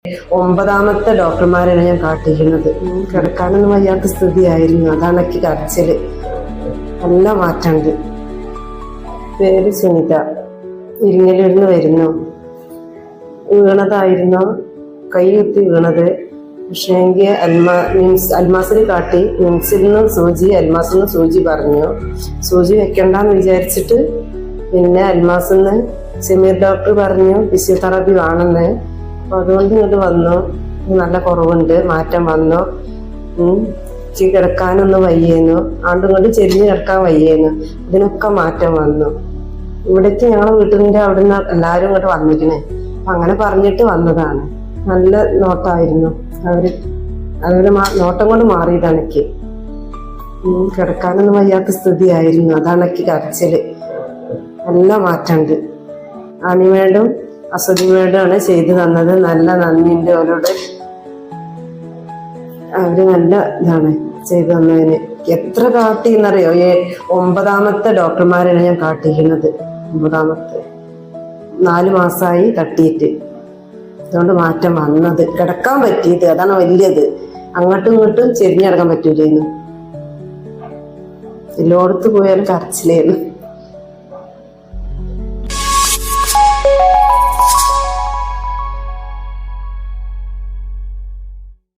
9ാമത്തെ ഡോക്ടർമാരെയാണ് ഞാൻ കാട്ടിക്കുന്നത്. കിടക്കാനൊന്നും വയ്യാത്ത സ്ഥിതിയായിരുന്നു. അതാണ് എനിക്ക് കരച്ചില്. നല്ല മാറ്റമുണ്ട്. പേര് സുനിത. ഇരിങ്ങലിരുന്ന് വരുന്നു. വീണതായിരുന്നു, കൈ കുത്തി വീണത്. പക്ഷേ എനിക്ക് അൽമാസിൽ കാട്ടി. മിംസിൽ നിന്നും സൂചി, അൽമാസിൽ നിന്ന് സൂചി പറഞ്ഞു. സൂചി വെക്കണ്ടെന്ന് വിചാരിച്ചിട്ട് പിന്നെ അൽമാസിൽ നിന്ന് സമീർ ഡോക്ടർ പറഞ്ഞു ഫിസിയോതെറാപ്പി വേണമെന്ന്. അപ്പൊ അതുകൊണ്ട് ഇങ്ങോട്ട് വന്നു. നല്ല കുറവുണ്ട്, മാറ്റം വന്നു. കിടക്കാനൊന്നും വയ്യേന്നു, ആണ്ടും ഇങ്ങോട്ട് ചെരിഞ്ഞ് കിടക്കാൻ വയ്യേന്നു. ഇതിനൊക്കെ മാറ്റം വന്നു. ഇവിടേക്ക് ഞങ്ങളെ വീട്ടിൻ്റെ അവിടുന്ന് എല്ലാവരും ഇങ്ങോട്ട് വന്നിരിക്കണേ. അപ്പൊ അങ്ങനെ പറഞ്ഞിട്ട് വന്നതാണ്. നല്ല നോട്ടമായിരുന്നു. അവര് നോട്ടം കൊണ്ട് മാറിയതാണ് എനിക്ക്. കിടക്കാനൊന്നും വയ്യാത്ത സ്ഥിതിയായിരുന്നു. അതാണ് എനിക്ക് കരച്ചില്. നല്ല മാറ്റമുണ്ട്. അനിമേടും അസദിമേടുമാണ് ചെയ്തു തന്നത്. നല്ല നന്ദിയുണ്ട് അവരോട്. അവര് നല്ല ഇതാണ് ചെയ്തു തന്നതിന്. എത്ര കാട്ടി എന്നറിയോ? 9ാമത്തെ ഡോക്ടർമാരെയാണ് ഞാൻ കാട്ടിക്കുന്നത്. 9ാമത്തെ 4 മാസമായി തട്ടിയിട്ട്. അതുകൊണ്ട് മാറ്റം വന്നത്. കിടക്കാൻ പറ്റിയത് അതാണ് വലിയത്. അങ്ങോട്ടും ഇങ്ങോട്ടും ചെരിഞ്ഞിടക്കാൻ പറ്റൂലായിരുന്നു. എല്ലായിടത്ത് പോയാലും കരച്ചിലായിരുന്നു.